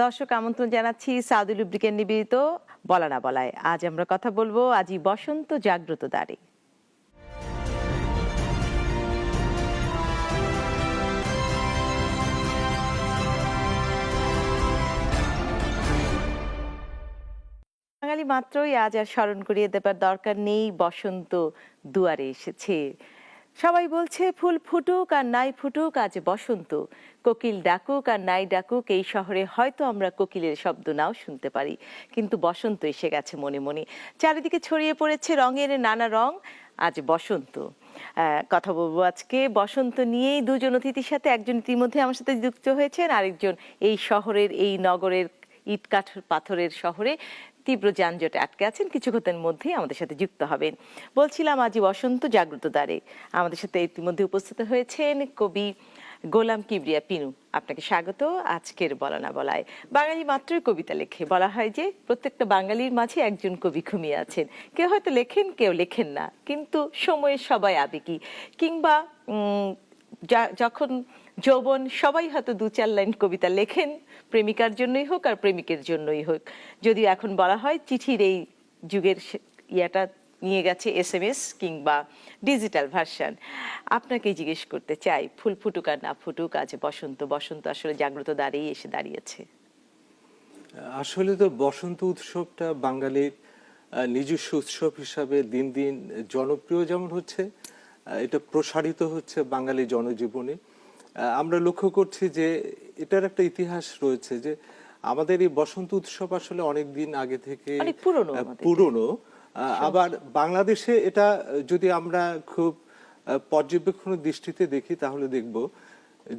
দর্শক আমন্ত্রণ জানাচ্ছি সাউদি লুব্রিকেন্ট নিবেদিত বলা না বলায়। আজ আমরা কথা বলবো আজই বসন্ত জাগ্রত দ্বারে। বাঙালি মাত্রই আজ আর স্মরণ করিয়ে দেবার দরকার নেই, বসন্ত দুয়ারে এসেছে। সবাই বলছে ফুল ফুটুক আর নাই ফুটুক, আজ বসন্ত। কোকিল ডাকুক আর নাই ডাকুক, এই শহরে হয়তো আমরা কোকিলের শব্দ নাও শুনতে পারি, কিন্তু বসন্ত এসে গেছে মনে মনে। চারিদিকে ছড়িয়ে পড়েছে রঙের নানা রং। আজ বসন্ত। কথা বলবো আজকে বসন্ত নিয়েই দুজন অতিথির সাথে। একজন ইতিমধ্যে আমার সাথে যুক্ত হয়েছেন, আরেকজন এই শহরের, এই নগরের ইট কাঠ পাথরের শহরে তীব্র যানজটে আটকে আছেন, কিছুক্ষণের মধ্যেই আমাদের সাথে যুক্ত হবেন। বলছিলাম আজই বসন্ত জাগ্রত দ্বারে। আমাদের সাথে ইতিমধ্যে উপস্থিত হয়েছেন কবি গোলাম কিবরিয়া পিনু। আপনাকে স্বাগত আজকের বলা না বলায়। বাঙালি মাত্রই কবিতা লেখে, বলা হয় যে প্রত্যেকটা বাঙালির মাঝে একজন কবি ঘুমিয়ে আছেন। কেউ হয়তো লেখেন, কেউ লেখেন না, কিন্তু সময়ের সবাই আবেগী। কিংবা যখন যৌবন, সবাই হয়তো দু চার লাইন কবিতা লেখেন, প্রেমিকার জন্যই হোক আর প্রেমিকের জন্যই হোক। যদিও এখন বলা হয় চিঠির এই যুগের ইয়াটা নিয়ে গেছে SMS কিংবা ডিজিটাল ভার্সন। আপনাকে জিজ্ঞেস করতে চাই, ফুল ফুটুক আর না ফুটুক, আজ বসন্ত। বসন্ত আসলে জাগ্রত দ্বারেই এসে দাঁড়িয়েছে। আসলে তো বসন্ত উৎসবটা বাঙালির নিজস্ব উৎসব হিসাবে দিন দিন জনপ্রিয় যেমন হচ্ছে, এটা প্রসারিত হচ্ছে বাঙালি জনজীবনে। আমরা লক্ষ্য করছি যে এটার একটা ইতিহাস রয়েছে, যে আমাদের এই বসন্ত উৎসব আসলে অনেক দিন আগে থেকে পুরনো। আবার বাংলাদেশে এটা যদি আমরা খুব পর্যবেক্ষণের দৃষ্টিতে দেখি, তাহলে দেখব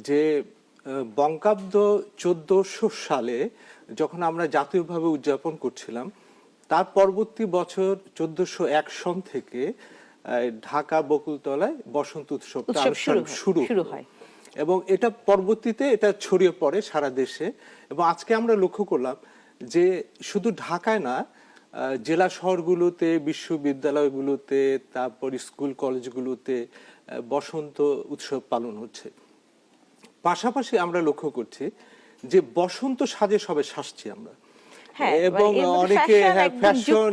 যে বঙ্গাব্দ 1400 সালে যখন আমরা জাতীয়ভাবে উদযাপন করছিলাম, তার পরবর্তী বছর 1401 সন থেকে ঢাকা বকুলতলায় বসন্ত উৎসবটা শুরু হয় এবং এটা পরবর্তীতে এটা ছড়িয়ে পড়ে সারা দেশে। এবং আজকে আমরা লক্ষ্য করলাম যে শুধু ঢাকায় না, জেলা শহরগুলোতে, বিশ্ববিদ্যালয়গুলোতে, তারপর স্কুল কলেজগুলোতে বসন্ত উৎসব পালন হচ্ছে। পাশাপাশি আমরা লক্ষ্য করছি যে বসন্ত সাজে সবে সাজছি আমরা, এবং অনেকে ফ্যাশন,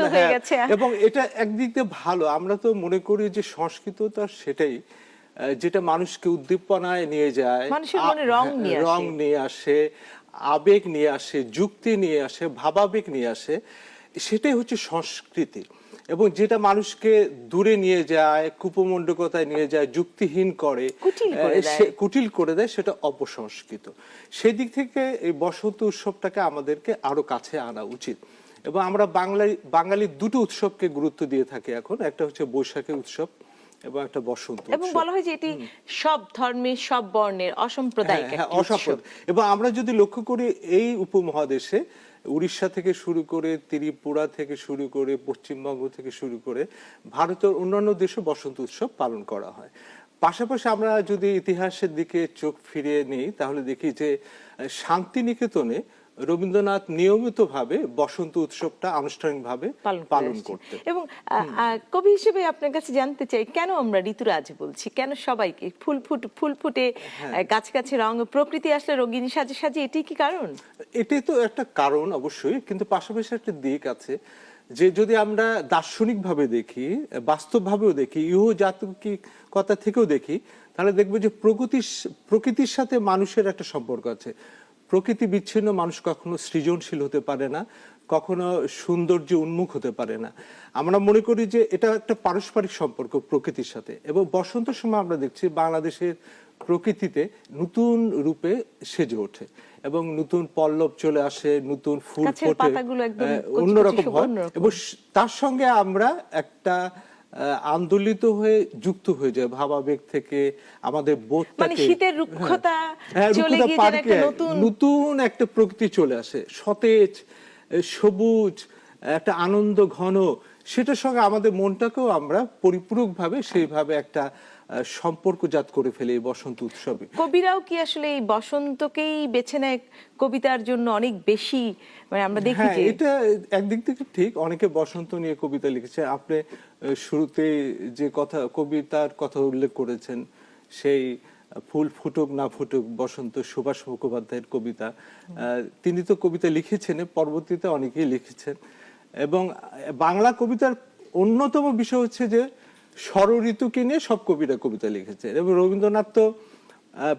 এবং এটা একদিক দিয়ে ভালো। আমরা তো মনে করি যে সংস্কৃতটা সেটাই যেটা মানুষকে উদ্দীপনায় নিয়ে যায়, রং নিয়ে আসে, আবেগ নিয়ে আসে, যুক্তি নিয়ে আসে, ভাবাবেগ নিয়ে আসে, সেটাই হচ্ছে সংস্কৃতি। এবং যেটা মানুষকে দূরে নিয়ে যায়, কুপমণ্ডকতায় নিয়ে যায়, যুক্তিহীন করে, কুটিল করে দেয়, সেটা অপসংস্কৃত। সেই দিক থেকে এই বসন্ত উৎসবটাকে আমাদেরকে আরো কাছে আনা উচিত। এবং আমরা বাঙালি দুটো উৎসবকে গুরুত্ব দিয়ে থাকি এখন, একটা হচ্ছে বৈশাখী উৎসব এবং একটা বসন্ত উৎসব। এবং বলা হয় যে এটি সব ধর্মের, সব বর্ণের, অসাম্প্রদায়িক একটা উৎসব। এবং আমরা যদি লক্ষ্য করি এই উপমহাদেশে উড়িষ্যা থেকে শুরু করে, ত্রিপুরা থেকে শুরু করে, পশ্চিমবঙ্গ থেকে শুরু করে ভারতের অন্যান্য দেশে বসন্ত উৎসব পালন করা হয়। পাশাপাশি আমরা যদি ইতিহাসের দিকে চোখ ফিরিয়ে নিই, তাহলে দেখি যে শান্তিনিকেতনে রবীন্দ্রনাথ নিয়মিতভাবে বসন্ত উৎসবটা আনুষ্ঠানিকভাবে পালন করতেন। এবং কবি হিসেবে আপনার কাছে জানতে চাই, কেন আমরা ঋতুরাজ বলছি, কেন সবাইকে ফুল ফুটে, গাছ গাছে রং, প্রকৃতি আসলে রঙিনী সাজে সাজে, এটি কি কারণ? এটাই তো একটা কারণ অবশ্যই, কিন্তু পাশাপাশি একটা দিক আছে যে যদি আমরা দার্শনিক ভাবে দেখি, বাস্তব ভাবেও দেখি, ইহজাতিকতা থেকেও দেখি, তাহলে দেখবো যে প্রকৃতির সাথে মানুষের একটা সম্পর্ক আছে। প্রকৃতি বিচ্ছিন্ন মানুষ কখনো সৃজনশীল হতে পারে না, কখনো সৌন্দর্য উন্মুখ হতে পারে না। আমরা মনে করি যে এটা একটা পারস্পরিক সম্পর্ক প্রকৃতির সাথে। এবং বসন্তের সময় আমরা দেখছি বাংলাদেশের প্রকৃতিতে নতুন রূপে সেজে ওঠে এবং নতুন পল্লব চলে আসে, নতুন ফুল ফোটে, অন্যরকম হয়। এবং তার সঙ্গে আমরা একটা আন্দোলিত হয়ে যুক্ত হয়ে যায় ভাবাবেগ থেকে, আমাদের বোধটাকে, শীতের রুক্ষতা চলে গিয়ে নতুন একটা প্রকৃতি চলে আসে, সতেজ, সবুজ, একটা আনন্দ ঘন। সেটার সঙ্গে আমাদের মনটাকেও আমরা পরিপূরকভাবে সেইভাবে একটা সম্পর্কজাত করে ফেলে এই বসন্ত উৎসবে। কবিরাও কি আসলে এই বসন্তকেই বেছে নেয় কবিতার জন্য অনেক বেশি? মানে আমরা দেখি যে এটা একদিক থেকে ঠিক, অনেকে বসন্ত নিয়ে কবিতা লিখেছে। আপনি শুরুতে যে কবিতার কথা উল্লেখ করেছেন, সেই ফুল ফুটুক না ফুটুক বসন্ত, সুভাষ মুখোপাধ্যায়ের কবিতা। তিনি তো কবিতা লিখেছেন, পরবর্তীতে অনেকেই লিখেছেন। এবং বাংলা কবিতার অন্যতম বিষয় হচ্ছে যে ষড়ঋতুকে নিয়ে সব কবিরা কবিতা লিখেছেন, এবং রবীন্দ্রনাথ তো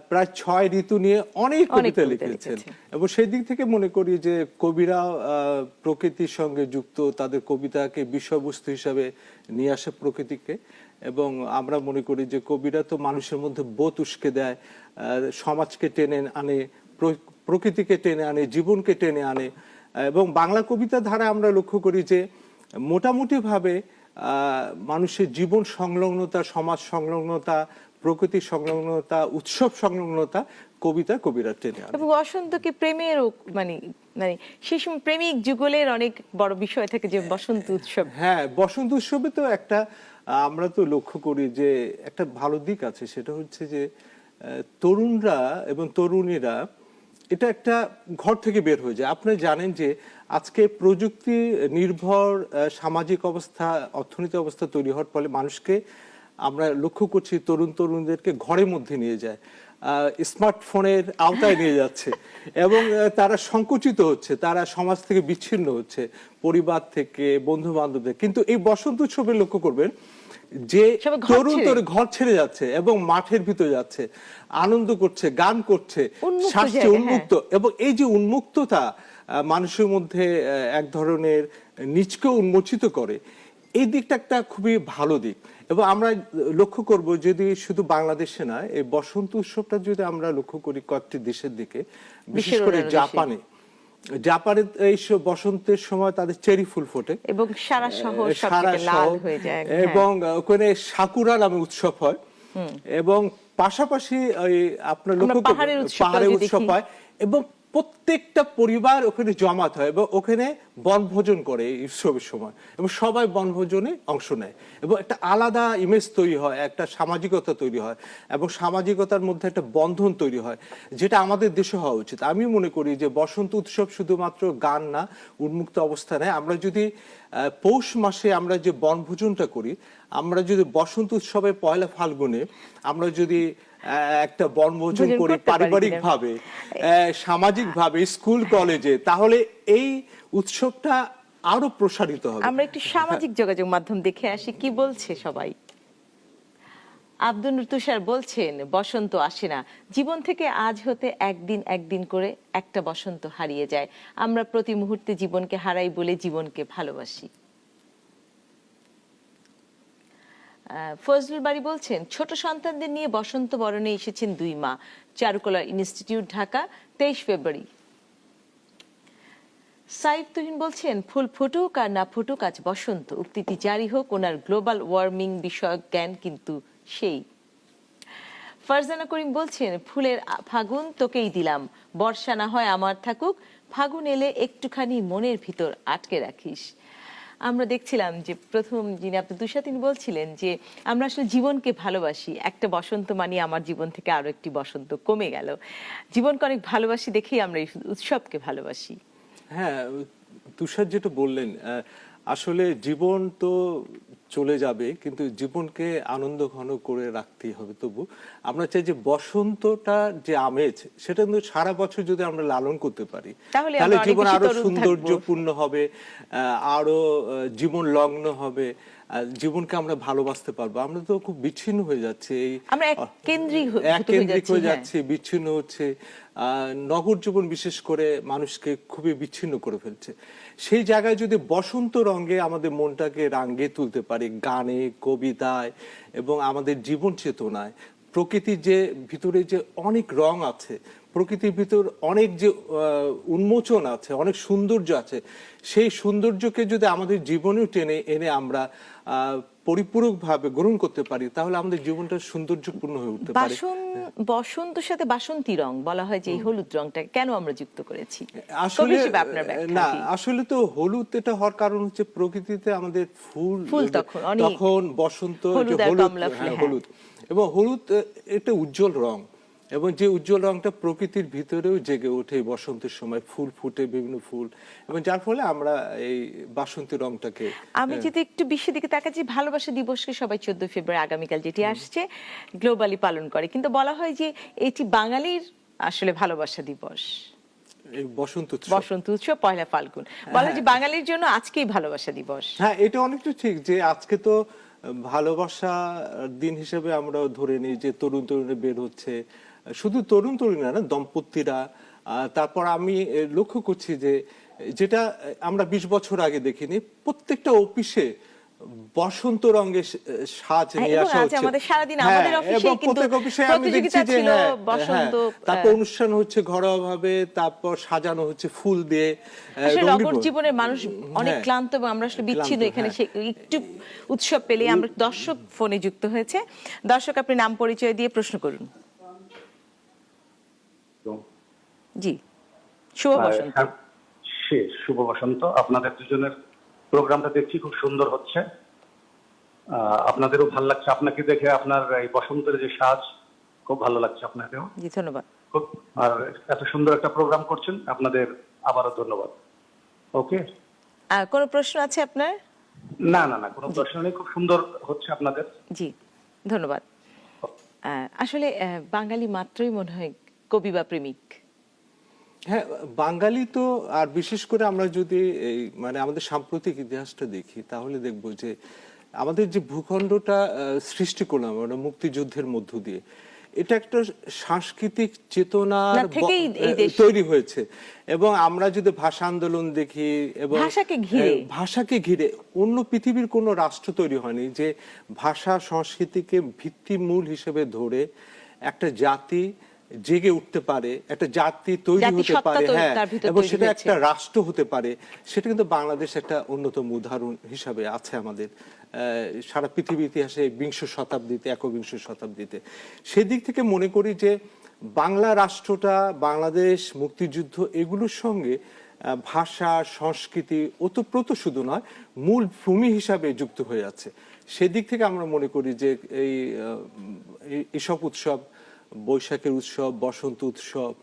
প্রায় 6 ঋতু নিয়ে অনেক কবিতা লিখেছেন। এবং সেই দিক থেকে মনে করি যে কবিরা প্রকৃতির সঙ্গে যুক্ত, তাদের কবিতাকে বিষয়বস্তু হিসাবে নিয়ে আসে প্রকৃতিকে। এবং আমরা মনে করি যে কবিরা তো মানুষের মধ্যে বোধ উস্কে দেয়, সমাজকে টেনে আনে, প্রকৃতিকে টেনে আনে, জীবনকে টেনে আনে। এবং বাংলা কবিতা ধারা আমরা লক্ষ্য করি যে মোটামুটি ভাবে মানুষের জীবন সংলগ্নতা, সমাজ সংলগ্নতা, প্রকৃতি সংলগ্নতা, উৎসব সংলগ্নতা কবিরা টেনে আনে। এবং বসন্তকে প্রেমের মানে মানে সেই সময় প্রেমিক যুগলের অনেক বড় বিষয় থাকে যে বসন্ত উৎসব। হ্যাঁ, বসন্ত উৎসবে তো একটা আমরা তো লক্ষ্য করি যে একটা ভালো দিক আছে, সেটা হচ্ছে যে তরুণরা এবং তরুণীরা এটা একটা ঘর থেকে বের হয়ে যায়। আপনি জানেন যে আজকে প্রযুক্তি নির্ভর সামাজিক অবস্থা, অর্থনৈতিক অবস্থা তৈরি হওয়ার ফলে মানুষকে আমরা লক্ষ্য করছি তরুণদেরকে ঘরের মধ্যে নিয়ে যায়, স্মার্টফোনের আওতায় নিয়ে যাচ্ছে, এবং তারা সংকুচিত হচ্ছে, তারা সমাজ থেকে বিচ্ছিন্ন হচ্ছে, পরিবার থেকে, বন্ধু বান্ধবদের। কিন্তু এই বসন্ত উৎসবে লক্ষ্য করবেন যে তরুণ ঘর ছেড়ে যাচ্ছে এবং মাঠের ভিতরে যাচ্ছে, আনন্দ করছে, গান করছে, শাস্তি উন্মুক্ত। এবং এই যে উন্মুক্ততা মানুষের মধ্যে এক ধরনের নিজকে উন্মোচিত করে, এই দিকটা একটা খুবই ভালো দিক। এবং আমরা লক্ষ্য করব যদি শুধু বাংলাদেশে না, এই বসন্ত উৎসবটা যদি আমরা লক্ষ্য করি কয়েকটি দেশের দিকে, বিশেষ করে জাপানে এই বসন্তের সময় তাদের চেরি ফুল ফোটে এবং সারা শহর সবকিছু লাল হয়ে যায়, এবং ওখানে সাকুরা নামে উৎসব হয়। এবং পাশাপাশি আপনার লক্ষ্য করবেন পাহাড়ে উৎসব হয়, এবং প্রত্যেকটা পরিবার ওখানে জমাত হয় এবং ওখানে বনভোজন করে এই উৎসবের সময়, এবং সবাই বনভোজনে অংশ নেয়, এবং একটা আলাদা ইমেজ তৈরি হয়, একটা সামাজিকতা তৈরি হয়, এবং সামাজিকতার মধ্যে একটা বন্ধন তৈরি হয়, যেটা আমাদের দেশে হওয়া উচিত। আমি মনে করি যে বসন্ত উৎসব শুধুমাত্র গান না, উন্মুক্ত অবস্থা নেয়। আমরা যদি পৌষ মাসে আমরা যে বনভোজনটা করি, আমরা যদি বসন্ত উৎসবে পয়লা ফাল্গুনে আমরা যদি একটা বনভোজন করি পারিবারিক ভাবে, সামাজিক ভাবে, স্কুল কলেজে, তাহলে এই উৎসবটা আরো প্রসারিত হবে। আমরা একটু সামাজিক যোগাযোগ মাধ্যম দেখে আসি কি বলছে সবাই। আব্দুল তুষার বলছেন, বসন্ত আসে না, জীবন থেকে আজ হতে একদিন করে একটা বসন্ত হারিয়ে যায়। আমরা প্রতি মুহূর্তে জীবনকে হারাই বলে জীবনকে ভালোবাসি। ফজলুল বাড়ি বলছেন, ছোট সন্তানদের নিয়ে বসন্ত বরণে এসেছেন 2 মা। চারুকলা ইনস্টিটিউট, ঢাকা, 23 ফেব্রুয়ারি। সাইফ তুহিন বলছেন, ফুল ফুটুক আর না ফুটুক আজ বসন্ত, উক্তিটি জারি হোক ওনার গ্লোবাল ওয়ার্মিং বিষয়ক জ্ঞান কিন্তু সেই। ফারজানা করিম বলছেন, ফুলের ফাগুন তোকেই দিলাম, বর্ষা না হয় আমার থাকুক, ফাগুন এলে একটুখানি মনের ভিতর আটকে রাখিস। আমরা দেখছিলাম যে প্রথম যিনি আব্দুল তুষার তিনি বলছিলেন যে আমরা আসলে জীবনকে ভালোবাসি, একটা বসন্ত মানে আমার জীবন থেকে আরো একটি বসন্ত কমে গেল। জীবনকে অনেক ভালোবাসি দেখেই আমরা এই উৎসবকে ভালোবাসি। হ্যাঁ, তুষার যেটা বললেন, আসলে জীবন তো চলে যাবে, কিন্তু জীবনকে আনন্দ ঘন করে রাখতেই হবে। তবু আমরা চাই যে বসন্তটা যে আমেজ, সেটা কিন্তু সারা বছর যদি আমরা লালন করতে পারি, তাহলে জীবন আরো সৌন্দর্যপূর্ণ হবে, আরো জীবন লগ্ন হবে, জীবনকে আমরা ভালোবাসতে পারবো। আমরা তো খুব বিচ্ছিন্ন হয়ে যাচ্ছে, আমরা এককেন্দ্রিক হয়ে যাচ্ছে, বিচ্ছিন্ন হচ্ছে। নগর জীবন বিশেষ করে মানুষকে খুবই বিচ্ছিন্ন করে ফেলছে। সেই জায়গায় যদি বসন্ত রঙে আমাদের মনটাকে রাঙিয়ে তুলতে পারি, গানে, কবিতায়, এবং আমাদের জীবন চেতনায়, প্রকৃতির যে ভিতরে যে অনেক রং আছে, প্রকৃতির ভিতর অনেক যে উন্মোচন আছে, অনেক সৌন্দর্য আছে, সেই সৌন্দর্যকে যদি আমাদের জীবনেও টেনে এনে আমরা পরিপূরকভাবে গ্রহণ করতে পারি, তাহলে আমাদের জীবনটা সৌন্দর্যপূর্ণ হয়ে উঠতে পারে। বসন্তের সাথে বাসন্তী রং বলা হয় যে এই হলুদ রংটাকে কেন আমরা যুক্ত করেছি? আসলে তো হলুদ এটা হওয়ার কারণ হচ্ছে প্রকৃতিতে আমাদের ফুল তখন বসন্ত, হলুদ, এবং হলুদ একটা উজ্জ্বল রং, এবং যে উজ্জ্বল রংটা প্রকৃতির ভিতরেও জেগে ওঠে এই বসন্তের সময়, ফুল ফুটে, বিভিন্ন ফুল, এবং যার ফলে আমরা এই বাসন্তী রংটাকে আমি যদি একটু বিশ্বের দিকে তাকাচ্ছি, ভালোবাসা দিবসকে সবাই 14 ফেব্রুয়ারি আগামীকাল যেটি আসছে গ্লোবালি পালন করে, কিন্তু বলা হয় যে এটি বাঙালির আসলে ভালোবাসা দিবস, এই বসন্ত উৎসব। বসন্ত উৎসব পয়লা ফাল্গুন, বলা হয় যে বাঙালির জন্য আজকেই ভালোবাসা দিবস। হ্যাঁ, এটা অনেকটা ঠিক যে আজকে তো ভালোবাসা দিন হিসেবে আমরা ধরে নিই যে তরুণ তরুণী বের হচ্ছে, শুধু তরুণ তরুণীরা না, দম্পতিরা। তারপর আমি লক্ষ্য করছি যে যেটা আমরা 20 বছর আগে দেখিনি, প্রত্যেকটা অফিসে বসন্ত রঙের সাজ নিয়ে এবং আসা আজ হচ্ছে। আমাদের সারাদিন হ্যাঁ, আমাদের অফিসে এবং কিন্তু প্রত্যেক অফিসে আমি প্রতিযোগিতা দেখছি যে ছিল হ্যাঁ, বসন্ত। তারপর অনুষ্ঠান হচ্ছে ঘরোয়া ভাবে, তারপর সাজানো হচ্ছে ফুল দিয়ে। আসলে রঙিন নগর জীবনের মানুষ অনেক হ্যাঁ, ক্লান্ত এবং আমরা আসলে বিচ্ছিন্ন, ক্লান্ত, এখানে হ্যাঁ। একটু উৎসব পেলে আমরা। দর্শক ফোনে যুক্ত হয়েছে, দর্শক আপনি নাম পরিচয় দিয়ে প্রশ্ন করুন। জি, শুভ বসন্ত। শুভ বসন্ত। আপনাদের দুজনের প্রোগ্রামটা দেখছি, খুব সুন্দর হচ্ছে। আপনাদেরও ভালো লাগছে, আপনাকে দেখে আপনার এই বসন্তের যে সাজ, খুব ভালো লাগছে আপনাকেও। জি, ধন্যবাদ। আর এত সুন্দর একটা প্রোগ্রাম করছেন, আপনাদের আবারও ধন্যবাদ। ওকে, কোনো প্রশ্ন আছে আপনার? না না না, কোনো প্রশ্ন নেই, খুব সুন্দর হচ্ছে আপনাদের। জি, ধন্যবাদ। আসলে বাঙালি মাত্রই মনে হয় কবি বা প্রেমিক। হ্যাঁ, বাঙালি তো, আর বিশেষ করে আমরা যদি এই মানে আমাদের সাম্প্রতিক ইতিহাসটা দেখি, তাহলে দেখব যে আমাদের যে ভূখণ্ডটা সৃষ্টি করলাম আমরা মুক্তিযুদ্ধের মধ্য দিয়ে, এটা একটা সাংস্কৃতিক চেতনার থেকেই এই দেশ তৈরি হয়েছে। এবং আমরা যদি ভাষা আন্দোলন দেখি এবং ভাষাকে ঘিরে অন্য পৃথিবীর কোনো রাষ্ট্র তৈরি হয়নি যে ভাষা সংস্কৃতিকে ভিত্তিমূল হিসেবে ধরে একটা জাতি জেগে উঠতে পারে, একটা জাতি তৈরি হতে পারে, হ্যাঁ, এবং সেটা একটা রাষ্ট্র হতে পারে। সেটা কিন্তু বাংলাদেশ একটা অন্যতম উদাহরণ হিসাবে আছে আমাদের সারা পৃথিবীর ইতিহাসে, বিংশ শতাব্দীতে, একবিংশ শতাব্দীতে। সেদিক থেকে মনে করি যে বাংলা রাষ্ট্রটা, বাংলাদেশ, মুক্তিযুদ্ধ, এগুলোর সঙ্গে ভাষা সংস্কৃতি ওতপ্রোত শুধু নয়, মূল ভূমি হিসাবে যুক্ত হয়ে আছে। সেদিক থেকে আমরা মনে করি যে এইসব উৎসব, বৈশাখের উৎসব, বসন্ত উৎসব,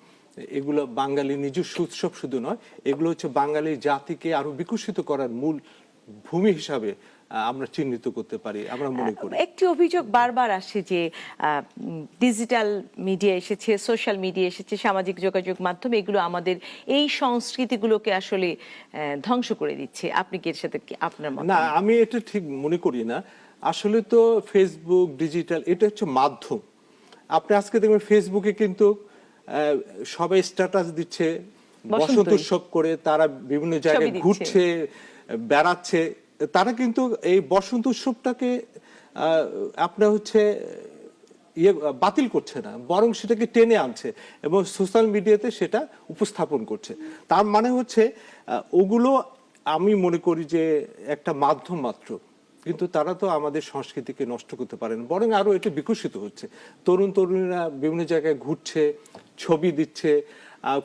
এগুলো বাঙালির নিজস্ব উৎসব শুধু নয়, এগুলো হচ্ছে বাঙালি জাতিকে আরো বিকশিত করার মূল ভূমি হিসাবে আমরা চিহ্নিত করতে পারি, আমরা মনে করি। একটি অভিযোগ বারবার আসে যে ডিজিটাল মিডিয়া এসেছে, সোশ্যাল মিডিয়া এসেছে, সামাজিক যোগাযোগ মাধ্যম, এগুলো আমাদের এই সংস্কৃতিগুলোকে আসলে ধ্বংস করে দিচ্ছে। আপনি কি এর সাথে আপনার মত? না, আমি এটা ঠিক মনে করি না। আসলে তো ফেসবুক, ডিজিটাল, এটা হচ্ছে মাধ্যম। আপনি আজকে দেখবেন ফেসবুকে কিন্তু সবাই স্ট্যাটাস দিচ্ছে বসন্ত উৎসব করে, তারা বিভিন্ন জায়গায় ঘুরছে, বেড়াচ্ছে। তারা কিন্তু এই বসন্ত উৎসবটাকে আপনার হচ্ছে বাতিল করছে না, বরং সেটাকে টেনে আনছে এবং সোশ্যাল মিডিয়াতে সেটা উপস্থাপন করছে। তার মানে হচ্ছে ওগুলো আমি মনে করি যে একটা মাধ্যম মাত্র, কিন্তু তারা তো আমাদের সংস্কৃতিকে নষ্ট করতে পারে না, বরং আরো এটা বিকশিত হচ্ছে। তরুণ তরুণীরা বিভিন্ন জায়গায় ঘুরছে, ছবি দিচ্ছে,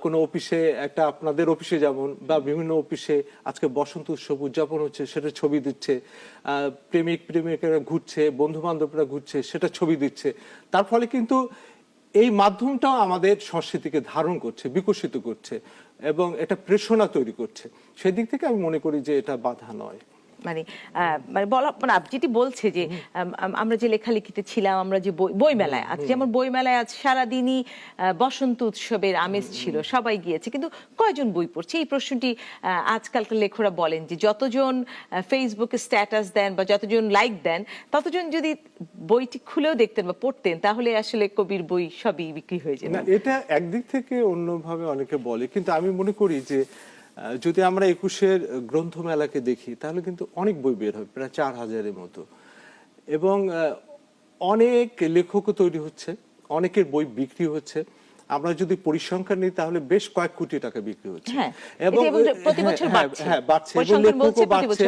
কোনো অফিসে, একটা আপনাদের অফিসে যেমন, বা বিভিন্ন অফিসে আজকে বসন্ত উৎসব উদযাপন হচ্ছে, সেটা ছবি দিচ্ছে। প্রেমিক প্রেমিকারা ঘুরছে, বন্ধু বান্ধবরা ঘুরছে, সেটা ছবি দিচ্ছে। তার ফলে কিন্তু এই মাধ্যমটাও আমাদের সংস্কৃতিকে ধারণ করছে, বিকশিত করছে এবং এটা প্রেরণা তৈরি করছে। সেদিক থেকে আমি মনে করি যে এটা বাধা নয়। মানে বলা, মানে যেটি বলছে যে আমরা যে লেখালেখিতে ছিলাম, আমরা যে বই মেলায়, আজ যেমন বই মেলায় আজ সারাদিনই বসন্ত উৎসবের আমেজ ছিল, সবাই গিয়েছে, কিন্তু কয়জন বই পড়ছে? এই প্রশ্নটি আজকালকার লেখকরা বলেন যে যতজন ফেসবুকে স্ট্যাটাস দেন বা যতজন লাইক দেন, ততজন যদি বইটি খুলেও দেখতেন বা পড়তেন, তাহলে আসলে কবির বই সবই বিক্রি হয়ে যাবে। না, এটা একদিক থেকে অন্যভাবে অনেকে বলে, কিন্তু আমি মনে করি যে যদি আমরা 21-এর গ্রন্থমেলাকে দেখি, তাহলে কিন্তু অনেক বই বের হয়, প্রায় 4000-এর মতো, এবং অনেক লেখকও তৈরি হচ্ছে, অনেকের বই বিক্রি হচ্ছে। আমরা যদি পরিসংখ্যান নিই তাহলে বেশ কয়েক কোটি টাকা বিক্রি হচ্ছে, এবং বাড়ছে, এবং লেখকও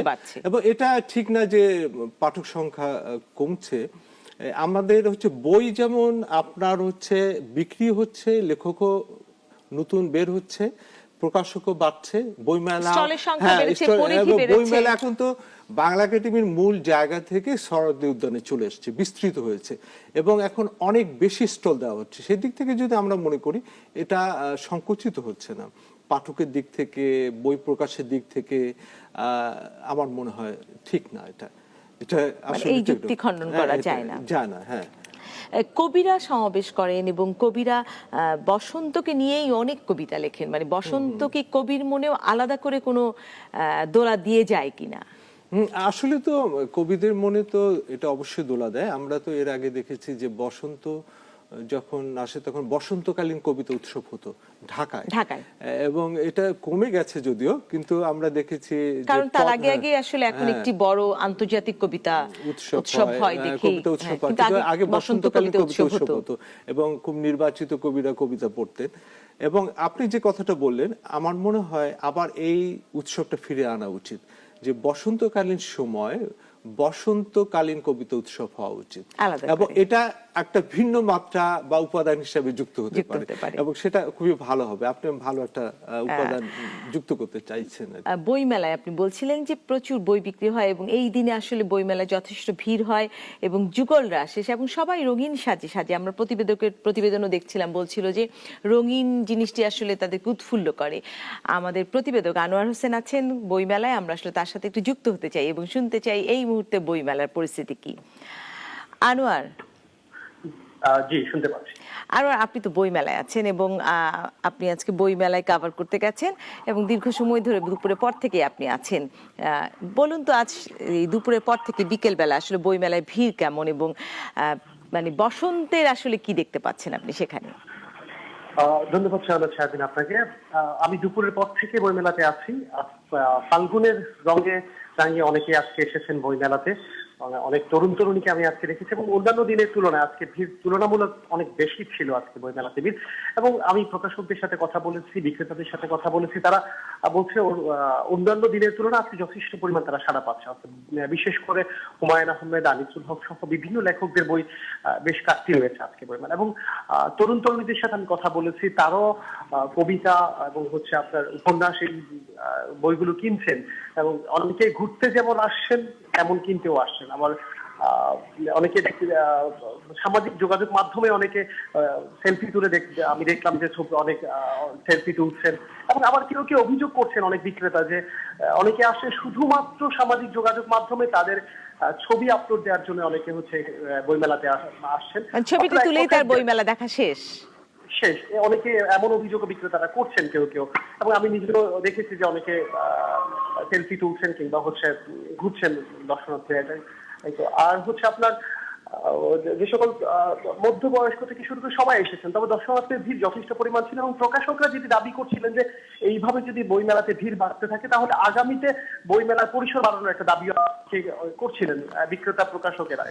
বাড়ছে, এবং এটা ঠিক না যে পাঠক সংখ্যা কমছে। আমাদের হচ্ছে বই যেমন আপনার হচ্ছে বিক্রি হচ্ছে, লেখকও নতুন বের হচ্ছে, প্রকাশকও বাড়ছে, বইমেলা, স্টলের সংখ্যা বেড়েছে, পরিধি এবং বেড়েছে। বইমেলা এখন তো বাংলা একাডেমির মূল জায়গা থেকে শরৎ উদ্যানে চলে এসেছে, বিস্তৃত হয়েছে এবং এখন অনেক বেশি স্টল দেওয়া হচ্ছে। সেদিক থেকে যদি আমরা মনে করি এটা সংকুচিত হচ্ছে না, পাঠকের দিক থেকে, বই প্রকাশের দিক থেকে আমার মনে হয় ঠিক না। এটা আসলে এই যুক্তি খণ্ডন করা যায় না। হ্যাঁ। কবিরা সমাবেশ করেন এবং কবিরা বসন্তকে নিয়েই অনেক কবিতা লেখেন, মানে বসন্তকে কবির মনেও আলাদা করে কোনো দোলা দিয়ে যায় কিনা? আসলে তো কবিদের মনে তো এটা অবশ্যই দোলা দেয়। আমরা তো এর আগে দেখেছি যে বসন্ত যখন আসে তখন বসন্তকালীন কবিতা উৎসব হতো ঢাকায়, এবং এটা কমে গেছে যদিও, কিন্তু আমরা দেখেছি কারণ তার আগে আগে আসলে এখন একটি বড় আন্তর্জাতিক কবিতা উৎসব হয় দেখি, কবিতা উৎসব হয়, কিন্তু আগে বসন্তকালীন কবিতা উৎসব হতো এবং খুব নির্বাচিত কবিরা কবিতা পড়তেন। এবং আপনি যে কথাটা বললেন, আমার মনে হয় আবার এই উৎসবটা ফিরে আনা উচিত, যে বসন্তকালীন সময় বসন্তকালীন কবিতা উৎসব হওয়া উচিত, এবং এটা একটা ভিন্ন মাত্রা বা উপাদান হিসেবে যুক্ত হতে পারে এবং সেটা খুবই ভালো হবে। আপনি ভালো একটা উপাদান যুক্ত করতে চাইছেন। বইমেলায় আপনি বলছিলেন যে প্রচুর বই বিক্রি হয় এবং এই দিনে আসলে বইমেলায় যথেষ্ট ভিড় হয় এবং যুগলরা আসে এবং সবাই রঙিন সাজে সাজে। আমরা প্রতিবেদনও দেখছিলাম, বলছিল যে রঙিন জিনিসটি আসলে তাদেরকে উৎফুল্ল করে। আমাদের প্রতিবেদক আনোয়ার হোসেন আছেন বইমেলায়, আমরা আসলে তার সাথে একটু যুক্ত হতে চাই এবং শুনতে চাই এই মুহূর্তে বইমেলার পরিস্থিতি কি। আনোয়ার, জি শুনতে পাচ্ছি। আর আপনি তো বই মেলায় আছেন এবং আপনি আজকে বই মেলায় কভার করতে গেছেন এবং দীর্ঘ সময় ধরে দুপুরের পর থেকে আপনি আছেন। বলুন তো আজ দুপুরের পর থেকে বিকেল বেলা আসলে বই মেলায় ভিড় কেমন এবং মানে বসন্তের আসলে কি দেখতে পাচ্ছেন আপনি সেখানে? ধন্যবাদ শাহদিন আপনাকে। আমি দুপুরের পর থেকে বই মেলাতে আছি। ফাল্গুনের রঙে টাঙিয়ে অনেকে আজকে এসেছেন বই মেলাতে। অনেক তরুণ তরুণীকে আমি আজকে দেখেছি এবং অন্যান্য দিনের তুলনায় আজকে ভিড় তুলনামূলক অনেক বেশি ছিল আজকে বই মেলাতে ভিড়। এবং আমি প্রকাশকদের সাথে কথা বলেছি, বিক্রেতাদের সাথে কথা বলেছি, তারা বলছে অন্যান্য দিনের তুলনায় আজকে যথেষ্ট পরিমাণ তারা সাড়া পাচ্ছে। বিশেষ করে হুমায়ুন আহমেদ, আনিসুল হক সহ বিভিন্ন লেখকদের বই বেশ কাটতি রয়েছে আজকে বই মেলা। এবং তরুণ তরুণীদের সাথে আমি কথা বলেছি, তারাও কবিতা এবং আপনার উপন্যাস এই বইগুলো কিনছেন এবং অনেকে ঘুরতে যেমন আসছেন তেমন কিনতেও আসছেন। আমার অনেকে সামাজিক যোগাযোগ মাধ্যমে অনেকে সেলফি তুলে আমি দেখলাম যে অনেক সেলফি তুলছেন এবং আবার কেউ কেউ অভিযোগ করছেন অনেক বিক্রেতা যে অনেকে আসে শুধুমাত্র সামাজিক যোগাযোগ মাধ্যমে তাদের ছবি আপলোড দেওয়ার জন্য অনেকে বইমেলাতে আসছেন, ছবিটি তুলেই তার বইমেলা দেখা শেষ। অনেকে এমন অভিযোগ বিক্রেতারা করছেন কেউ কেউ, এবং আমি নিজেও দেখেছি যে অনেকে সেলফি তুলছেন কিংবা ঘুরছেন দর্শনার্থী। আর আপনার যে সকল মধ্যবয়স্ক থেকে শুরু করে সবাই এসেছেন, তবে দর্শনার্থীর ভিড় যথেষ্ট পরিমাণ ছিল এবং প্রকাশকরা যদি দাবি করছিলেন যে এইভাবে যদি বইমেলাতে ভিড় বাড়তে থাকে তাহলে আগামীতে বইমেলার পরিসর বাড়ানোর একটা দাবি করছিলেন বিক্রেতা প্রকাশকেরা।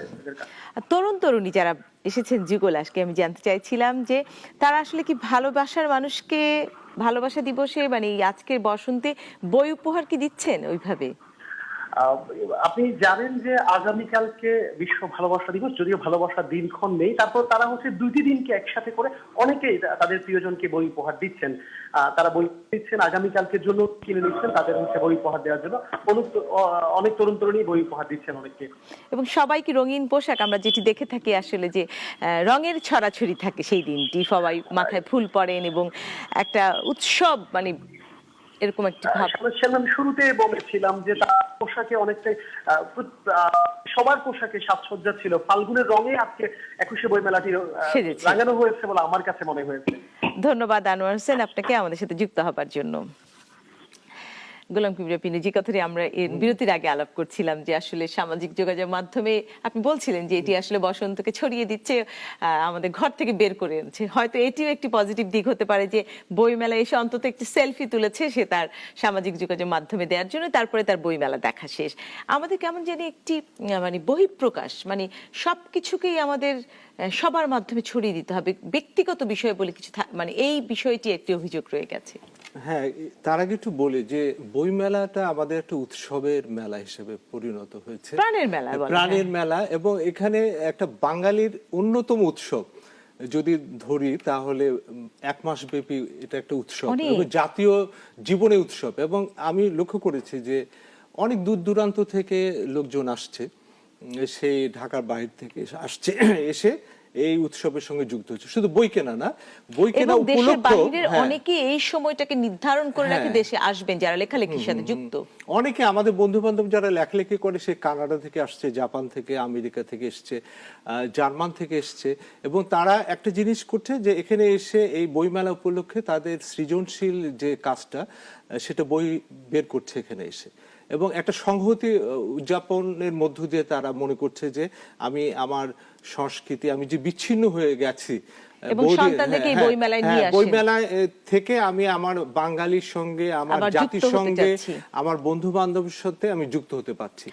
তরুণ তরুণী যারা এসেছেন যুগল, আজকে আমি জানতে চাইছিলাম যে তারা আসলে কি ভালোবাসার মানুষকে ভালোবাসা দিবসে মানে আজকের বসন্তে বই উপহার কি দিচ্ছেন ওইভাবে? আপনি জানেন যে আগামীকালকে বিশ্ব ভালোবাসা দিবস, যদিও ভালোবাসার দিনক্ষণ নেই, তারপর তারা দুইটি দিনকে একসাথে করে অনেকেই তাদের প্রিয়জনকে বই উপহার দিচ্ছেন। তারা বই দিচ্ছেন আগামীকালকের জন্য কিনে নিচ্ছেন, তাদের বই উপহার দেওয়ার জন্য অনেক তরুণ তরুণী বই উপহার দিচ্ছেন অনেককে। এবং সবাইকে রঙিন পোশাক, আমরা যেটি দেখে থাকি আসলে যে রঙের ছড়াছড়ি থাকে সেই দিনটি, সবাই মাথায় ফুল পরেন এবং একটা উৎসব মানে এরকম একটি ভাব। আমি শুরুতে বলেছিলাম যে তার পোশাকে অনেকটাই সবার পোশাকে সাজসজ্জা ছিল। ফাল্গুনের রঙে আজকে 21শে বইমেলাটি রাঙানো হয়েছে বলে আমার কাছে মনে হয়েছে। ধন্যবাদ আনোয়ার হোসেন আপনাকে আমাদের সাথে যুক্ত হবার জন্য। গোলাম কিবরিয়া পিনু, যে কথাটি আমরা বিরতির আগে আলাপ করছিলাম যে আসলে সামাজিক যোগাযোগ মাধ্যমে আপনি বলছিলেন যে এটি আসলে বসন্তকে ছড়িয়ে দিচ্ছে, আমাদের ঘর থেকে বের করে আনছে। হয়তো এটিও একটি পজিটিভ দিক হতে পারে যে বইমেলায় এসে অন্তত একটি সেলফি তুলেছে সে তার সামাজিক যোগাযোগ মাধ্যমে দেওয়ার জন্য, তারপরে তার বইমেলা দেখা শেষ। আমাদের কেমন জানি একটি মানে বহিঃপ্রকাশ, মানে সবকিছুকেই আমাদের সবার মাধ্যমে ছড়িয়ে দিতে হবে, ব্যক্তিগত বিষয় বলে কিছু মানে এই বিষয়টি একটি অভিযোগ রয়ে গেছে। হ্যাঁ, তার আগে একটু বলি যে বইমেলাটা আমাদের একটা উৎসবের মেলা হিসেবে পরিণত হয়েছে, প্রাণের মেলা, প্রাণের মেলা, এবং এখানে একটা বাঙালির অন্যতম উৎসব যদি ধরি তাহলে 1 মাস ব্যাপী এটা একটা উৎসব অনেক। এবং জাতীয় জীবনে উৎসব। এবং আমি লক্ষ্য করেছি যে অনেক দূর দূরান্ত থেকে লোকজন আসছে, সেই ঢাকার বাইরে থেকে আসছে, এসে এই উৎসবের সঙ্গে যুক্ত হচ্ছে। শুধু বই কেনা না, বই কেনা এবং দেশের উপলক্ষ, বাইরের হ্যাঁ, অনেকে এই সময়টাকে নির্ধারণ করে রাখে হ্যাঁ। দেশে আসবেন যারা লেখালেখির সাথে যুক্ত। অনেকে আমাদের বন্ধু বান্ধব যারা লেখালেখি করে, সে কানাডা থেকে আসছে, জাপান থেকে, আমেরিকা থেকে এসছে, জার্মান থেকে এসছে, এবং তারা একটা জিনিস করছে যে এখানে এসে এই বইমেলা উপলক্ষে তাদের সৃজনশীল যে কাজটা, সেটা বই বের করছে এখানে এসে, এবং একটা সংহতি উদযাপনের মধ্য দিয়ে তারা মনে করছে যে আমি আমার সংস্কৃতি, আমি যে বিচ্ছিন্ন হয়ে গেছি এবং সন্তানদেরকে এই বইমেলায় নিয়ে আসেন। বইমেলায় থেকে আমি আমার বাঙালির সঙ্গে, আমার আবার যুক্ত জাতির হতে সঙ্গে, চাচ্ছি। আমার বন্ধু বান্ধবের সাথে আমি যুক্ত হতে পারছি।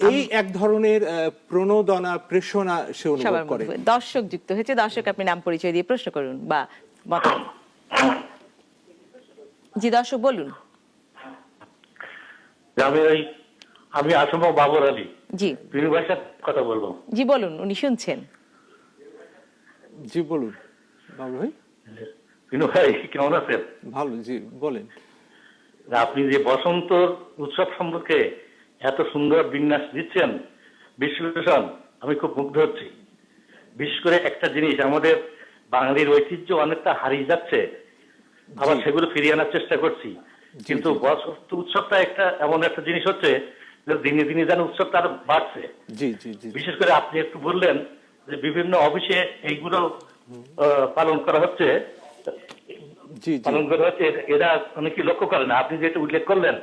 এই এক ধরনের প্রণোদনা, প্রেষণা সে অনুভব সবার করে। মধ্যে দর্শক যুক্ত হয়েছে। দর্শক, আপনি নাম পরিচয় দিয়ে প্রশ্ন করুন বা মত দিন। জি দর্শক, বলুন। আমি আসম বাবর আলী, জি প্রিয় ভাষার কথা বলবো। জি বলুন, উনি শুনছেন। জি বলুন বাবু ভাই। প্রিয় ভাই, কেমন আছেন? ভালো, জি বলেন। আপনি যে বসন্ত উৎসব সম্পর্কে এত সুন্দর বিন্যাস দিচ্ছেন, বিশ্লেষণ, আমি খুব মুগ্ধ হচ্ছি। বিশেষ করে একটা জিনিস, আমাদের বাঙালির ঐতিহ্য অনেকটা হারিয়ে যাচ্ছে, আবার সেগুলো ফিরিয়ে আনার চেষ্টা করছি। কিন্তু বসন্ত উৎসবটা একটা এমন একটা জিনিস হচ্ছে যে দিনে দিনে যেন উৎসবটা আরো বাড়ছে। জি জি জি। বিশেষ করে আপনি একটু বললেন যে বিভিন্ন অফিসে এইগুলো পালন করা হচ্ছে, জি জি পালন করা হচ্ছে, এরা অনেকে লক্ষ্য করে না। আপনি যেটা উল্লেখ করলেন,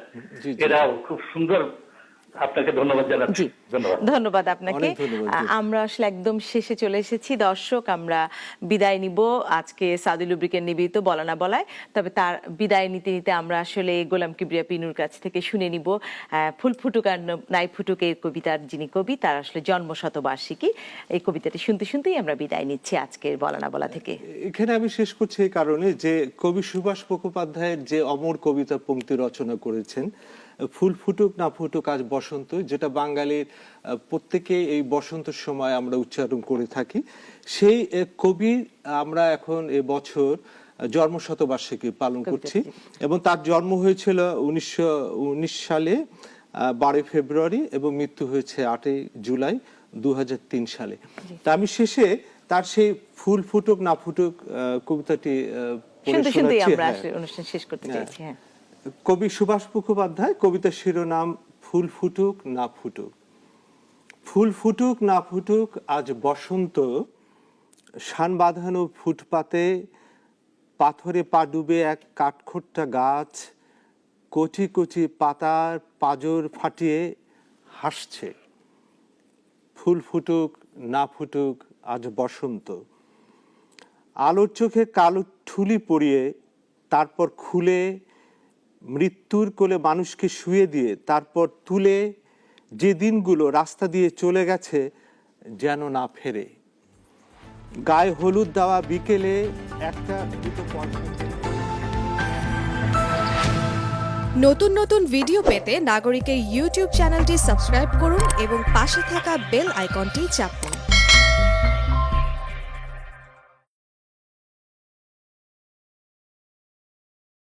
জি, জি। এরা খুব সুন্দর। আপনাকে ধন্যবাদ জানাচ্ছি। জি ধন্যবাদ। ধন্যবাদ আপনাকে। অনেক ধন্যবাদ, জি। আমরা আসলে একদম শেষে চলে এসেছি। দর্শক, আমরা বিদায় নিব আজকে সাউদি লুব্রিকেন্ট নিবেদিত বলা না বলায়। তবে তার বিদায় নিতে নিতে আমরা আসলে গোলাম কিবরিয়া পিনুর কাছ থেকে শুনে নিব ফুল ফুটুক আর নাই ফুটুক এই কবিতার যিনি কবি, তার আসলে জন্মশতবার্ষিকী। এই কবিতাটি শুনতে শুনতেই আমরা বিদায় নিচ্ছি আজকের বলা না বলা থেকে। এখানে আমি শেষ করছি এই কারণে যে কবি সুভাষ মুখোপাধ্যায়ের যে অমর কবিতা পংক্তি রচনা করেছেন, ফুল ফুটুক না ফুটুক আজ বসন্ত, যেটা বাঙালির প্রত্যেকে এই বসন্তের সময় আমরা উচ্চারণ করে থাকি, সেই কবি আমরা এখন এবছর জন্মশতবার্ষিকী পালন করছি। এবং তার জন্ম হয়েছিল 1919 সালে 12 ফেব্রুয়ারি এবং মৃত্যু হয়েছে 8 জুলাই 2003 সালে। তা আমি শেষে তার সেই ফুল ফুটুক না ফুটুক কবিতাটি পড়ে শুনতে শুনতেই শোনাচ্ছি। আমরা হ্যাঁ। আসলে অনুষ্ঠান শেষ করতে চাইছি। হ্যাঁ, কবি সুভাষ মুখোপাধ্যায়, কবিতার শিরোনাম ফুল ফুটুক না ফুটুক। ফুল ফুটুক না ফুটুক আজ বসন্ত, শান বাঁধানো ফুটপাতে পাথরে পা ডুবে এক কাঠখোট্টা গাছ কচি কচি পাতার পাঁজর ফাটিয়ে হাসছে। ফুল ফুটুক না ফুটুক আজ বসন্ত। আলোর চোখে কালো ঠুলি পরিয়ে, তারপর খুলে মৃত্যুর কোলে মানুষকে শুয়ে দিয়ে, তারপর তুলে যে দিনগুলো রাস্তা দিয়ে চলে গেছে যেন না ফেরে। গায়ে হলুদ দেওয়া বিকেলে একটা দুটো পয়সা। নতুন নতুন ভিডিও পেতে নাগরিকের ইউটিউব চ্যানেলটি সাবস্ক্রাইব করুন এবং পাশে থাকা বেল আইকনটি চাপুন।